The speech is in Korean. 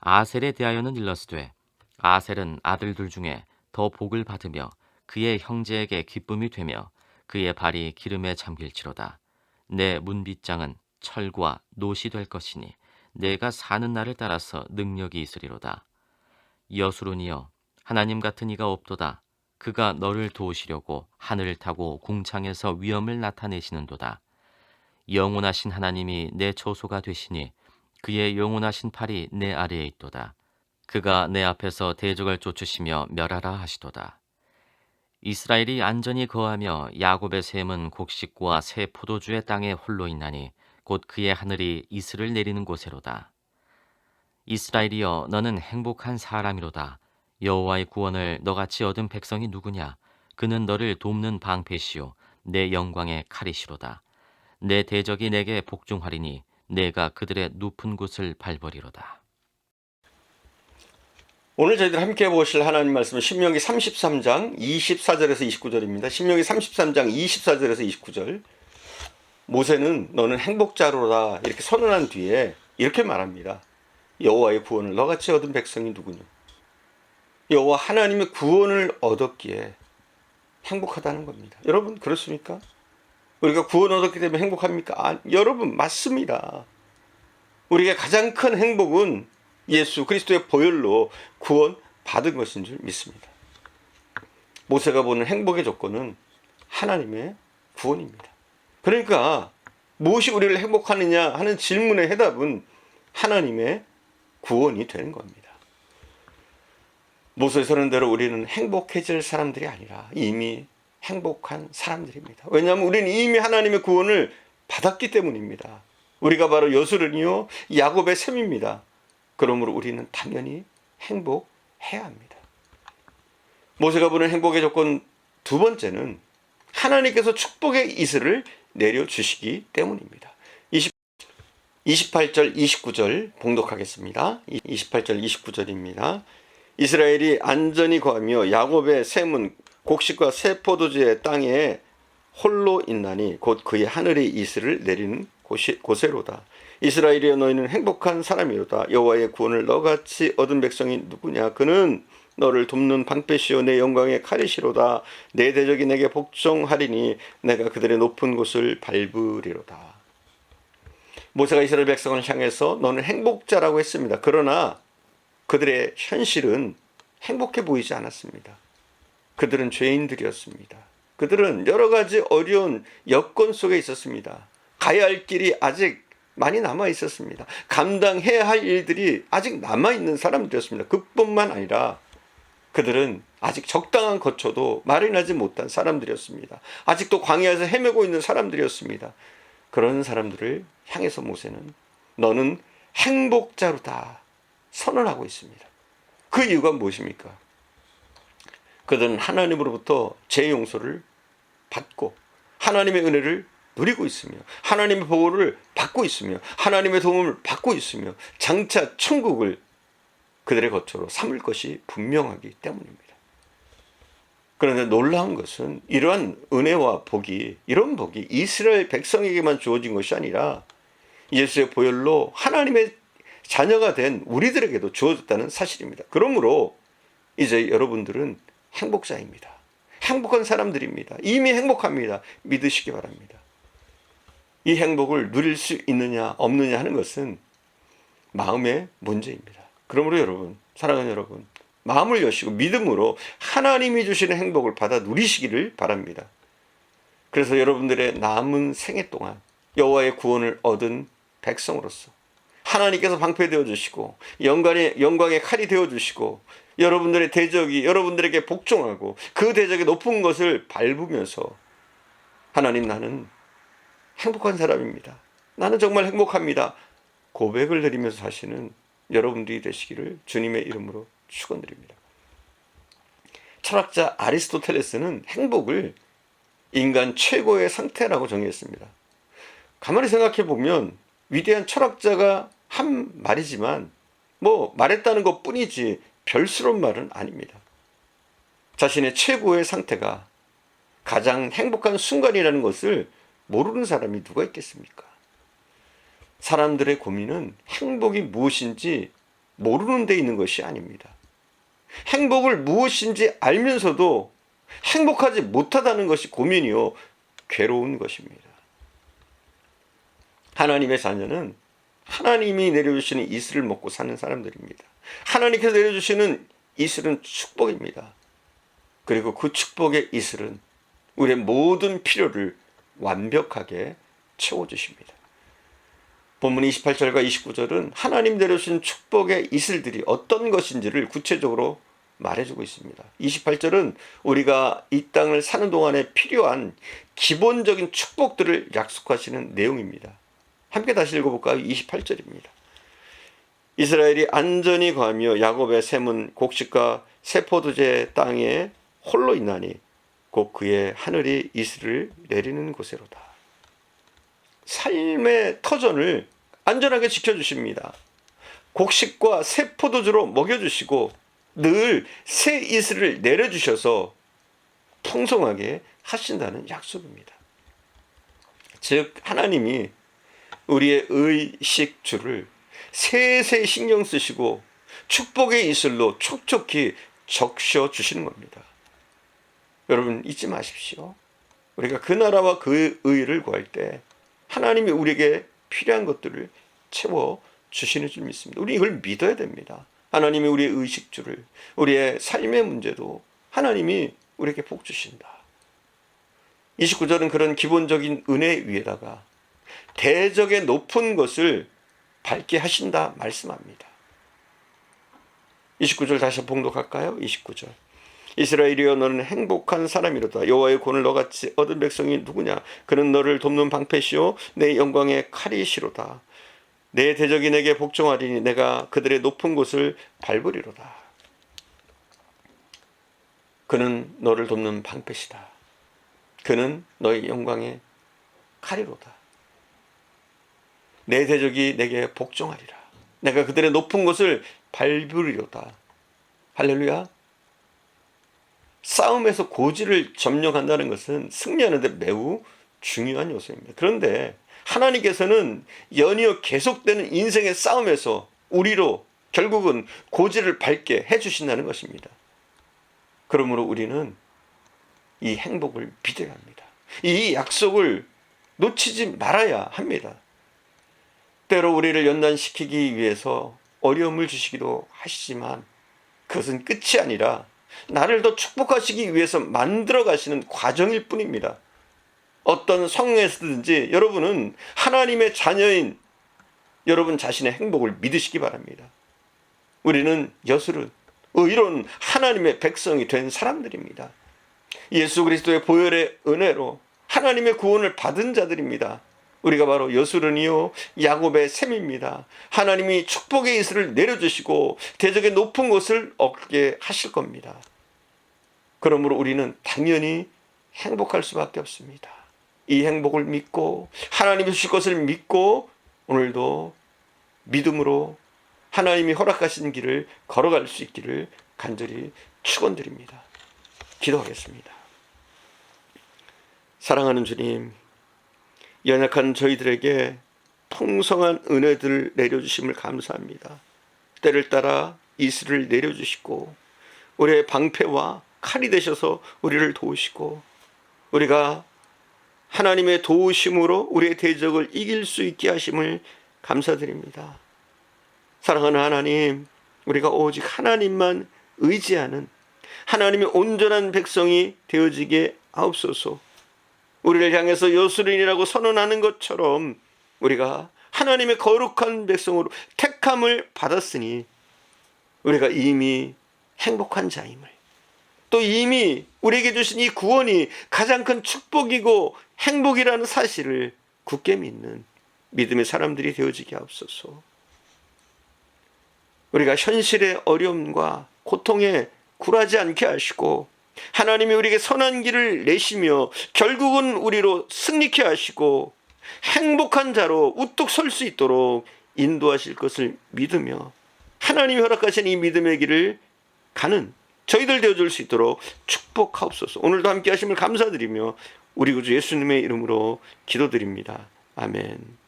아셀에 대하여는 일러스되 아셀은 아들들 중에 더 복을 받으며 그의 형제에게 기쁨이 되며 그의 발이 기름에 잠길지로다. 내 문빗장은 철과 놋이 될 것이니 내가 사는 날을 따라서 능력이 있으리로다. 여수론이여 하나님 같은 이가 없도다. 그가 너를 도우시려고 하늘을 타고 궁창에서 위엄을 나타내시는도다. 영원하신 하나님이 내 초소가 되시니 그의 영원하신 팔이 내 아래에 있도다. 그가 내 앞에서 대적을 쫓으시며 멸하라 하시도다. 이스라엘이 안전히 거하며 야곱의 샘은 곡식과 새 포도주의 땅에 홀로 있나니 곧 그의 하늘이 이슬을 내리는 곳에로다. 이스라엘이여 너는 행복한 사람이로다. 여호와의 구원을 너같이 얻은 백성이 누구냐? 그는 너를 돕는 방패시요 내 영광의 칼이시로다. 내 대적이 내게 복종하리니 내가 그들의 높은 곳을 밟으리로다. 오늘 저희들 함께 보실 하나님 말씀은 신명기 33장 24절에서 29절입니다. 신명기 33장 24절에서 29절. 모세는 너는 행복자로다 이렇게 선언한 뒤에 이렇게 말합니다. 여호와의 구원을 너같이 얻은 백성이 누구냐? 여호와 하나님의 구원을 얻었기에 행복하다는 겁니다. 여러분 그렇습니까? 우리가 구원 얻었기 때문에 행복합니까? 여러분 맞습니다. 우리가 가장 큰 행복은 예수 그리스도의 보혈로 구원 받은 것인 줄 믿습니다. 모세가 보는 행복의 조건은 하나님의 구원입니다. 그러니까 무엇이 우리를 행복하느냐 하는 질문의 해답은 하나님의 구원이 되는 겁니다. 모세의 선언대로 우리는 행복해질 사람들이 아니라 이미 행복한 사람들입니다. 왜냐하면 우리는 이미 하나님의 구원을 받았기 때문입니다. 우리가 바로 여수론이요 야곱의 셈입니다. 그러므로 우리는 당연히 행복해야 합니다. 모세가 보는 행복의 조건 두 번째는 하나님께서 축복의 이슬을 내려주시기 때문입니다. 28절 29절 봉독하겠습니다. 28절 29절입니다. 이스라엘이 안전히 거하며 야곱의 셈은 곡식과 새 포도주의 땅에 홀로 있나니 곧 그의 하늘의 이슬을 내리는 곳에로다. 이스라엘이여 너희는 행복한 사람이로다. 여호와의 구원을 너같이 얻은 백성이 누구냐? 그는 너를 돕는 방패시요 내 영광의 칼이시로다. 내 대적이 내게 복종하리니 내가 그들의 높은 곳을 밟으리로다. 모세가 이스라엘 백성을 향해서 너는 행복자라고 했습니다. 그러나 그들의 현실은 행복해 보이지 않았습니다. 그들은 죄인들이었습니다. 그들은 여러 가지 어려운 여건 속에 있었습니다. 가야 할 길이 아직 많이 남아 있었습니다. 감당해야 할 일들이 아직 남아 있는 사람들이었습니다. 그뿐만 아니라 그들은 아직 적당한 거처도 마련하지 못한 사람들이었습니다. 아직도 광야에서 헤매고 있는 사람들이었습니다. 그런 사람들을 향해서 모세는 너는 행복자로다 선언하고 있습니다. 그 이유가 무엇입니까? 그들은 하나님으로부터 죄 용서를 받고 하나님의 은혜를 누리고 있으며 하나님의 보호를 받고 있으며 하나님의 도움을 받고 있으며 장차 천국을 그들의 거처로 삼을 것이 분명하기 때문입니다. 그런데 놀라운 것은 이러한 은혜와 복이 이런 복이 이스라엘 백성에게만 주어진 것이 아니라 예수의 보혈로 하나님의 자녀가 된 우리들에게도 주어졌다는 사실입니다. 그러므로 이제 여러분들은 행복자입니다. 행복한 사람들입니다. 이미 행복합니다. 믿으시기 바랍니다. 이 행복을 누릴 수 있느냐 없느냐 하는 것은 마음의 문제입니다. 그러므로 여러분, 사랑하는 여러분, 마음을 여시고 믿음으로 하나님이 주시는 행복을 받아 누리시기를 바랍니다. 그래서 여러분들의 남은 생애 동안 여호와의 구원을 얻은 백성으로서 하나님께서 방패되어 주시고 영광의 칼이 되어 주시고 여러분들의 대적이 여러분들에게 복종하고 그 대적의 높은 것을 밟으면서 하나님 나는 행복한 사람입니다. 나는 정말 행복합니다. 고백을 드리면서 사시는 여러분들이 되시기를 주님의 이름으로 축원드립니다. 철학자 아리스토텔레스는 행복을 인간 최고의 상태라고 정의했습니다. 가만히 생각해 보면 위대한 철학자가 한 말이지만 말했다는 것 뿐이지 별스러운 말은 아닙니다. 자신의 최고의 상태가 가장 행복한 순간이라는 것을 모르는 사람이 누가 있겠습니까? 사람들의 고민은 행복이 무엇인지 모르는 데 있는 것이 아닙니다. 행복을 무엇인지 알면서도 행복하지 못하다는 것이 고민이요, 괴로운 것입니다. 하나님의 자녀는 하나님이 내려주시는 이슬을 먹고 사는 사람들입니다. 하나님께서 내려주시는 이슬은 축복입니다. 그리고 그 축복의 이슬은 우리의 모든 필요를 완벽하게 채워주십니다. 본문 28절과 29절은 하나님 내려주신 축복의 이슬들이 어떤 것인지를 구체적으로 말해주고 있습니다. 28절은 우리가 이 땅을 사는 동안에 필요한 기본적인 축복들을 약속하시는 내용입니다. 함께 다시 읽어볼까요? 28절입니다. 이스라엘이 안전히 거하며 야곱의 샘은 곡식과 새 포도주의 땅에 홀로 있나니 곧 그의 하늘이 이슬을 내리는 곳에로다. 삶의 터전을 안전하게 지켜주십니다. 곡식과 새 포도주로 먹여주시고 늘 새 이슬을 내려주셔서 풍성하게 하신다는 약속입니다. 즉 하나님이 우리의 의식주를 세세히 신경 쓰시고 축복의 이슬로 촉촉히 적셔 주시는 겁니다. 여러분 잊지 마십시오. 우리가 그 나라와 그 의를 구할 때 하나님이 우리에게 필요한 것들을 채워 주시는 줄 믿습니다. 우리 이걸 믿어야 됩니다. 하나님이 우리의 의식주를, 우리의 삶의 문제도 하나님이 우리에게 복 주신다. 29절은 그런 기본적인 은혜 위에다가 대적의 높은 것을 밝게 하신다 말씀합니다. 29절 다시 봉독할까요? 29절. 이스라엘이여 너는 행복한 사람이로다. 여호와의 권을 너같이 얻은 백성이 누구냐? 그는 너를 돕는 방패시오 내 영광의 칼이시로다. 내 대적이 내게 복종하리니 내가 그들의 높은 곳을 밟으리로다. 그는 너를 돕는 방패시다. 그는 너의 영광의 칼이로다. 내 대적이 내게 복종하리라. 내가 그들의 높은 곳을 밟으리로다. 할렐루야. 싸움에서 고지를 점령한다는 것은 승리하는 데 매우 중요한 요소입니다. 그런데 하나님께서는 연이어 계속되는 인생의 싸움에서 우리로 결국은 고지를 밟게 해주신다는 것입니다. 그러므로 우리는 이 행복을 믿어야 합니다. 이 약속을 놓치지 말아야 합니다. 때로 우리를 연단시키기 위해서 어려움을 주시기도 하시지만 그것은 끝이 아니라 나를 더 축복하시기 위해서 만들어 가시는 과정일 뿐입니다. 어떤 성에서든지 여러분은 하나님의 자녀인 여러분 자신의 행복을 믿으시기 바랍니다. 우리는 여술은 의로운 하나님의 백성이 된 사람들입니다. 예수 그리스도의 보혈의 은혜로 하나님의 구원을 받은 자들입니다. 우리가 바로 여술은이요 야곱의 샘입니다. 하나님이 축복의 이슬을 내려주시고 대적의 높은 곳을 얻게 하실 겁니다. 그러므로 우리는 당연히 행복할 수밖에 없습니다. 이 행복을 믿고 하나님이 주실 것을 믿고 오늘도 믿음으로 하나님이 허락하신 길을 걸어갈 수 있기를 간절히 축원드립니다. 기도하겠습니다. 사랑하는 주님, 연약한 저희들에게 풍성한 은혜들을 내려주심을 감사합니다. 때를 따라 이슬을 내려주시고 우리의 방패와 칼이 되셔서 우리를 도우시고 우리가 하나님의 도우심으로 우리의 대적을 이길 수 있게 하심을 감사드립니다. 사랑하는 하나님, 우리가 오직 하나님만 의지하는 하나님의 온전한 백성이 되어지게 하옵소서. 우리를 향해서 여술인이라고 선언하는 것처럼 우리가 하나님의 거룩한 백성으로 택함을 받았으니 우리가 이미 행복한 자임을, 또 이미 우리에게 주신 이 구원이 가장 큰 축복이고 행복이라는 사실을 굳게 믿는 믿음의 사람들이 되어지게 하옵소서. 우리가 현실의 어려움과 고통에 굴하지 않게 하시고 하나님이 우리에게 선한 길을 내시며 결국은 우리로 승리케 하시고 행복한 자로 우뚝 설 수 있도록 인도하실 것을 믿으며 하나님이 허락하신 이 믿음의 길을 가는 저희들 되어줄 수 있도록 축복하옵소서. 오늘도 함께 하심을 감사드리며 우리 구주 예수님의 이름으로 기도드립니다. 아멘.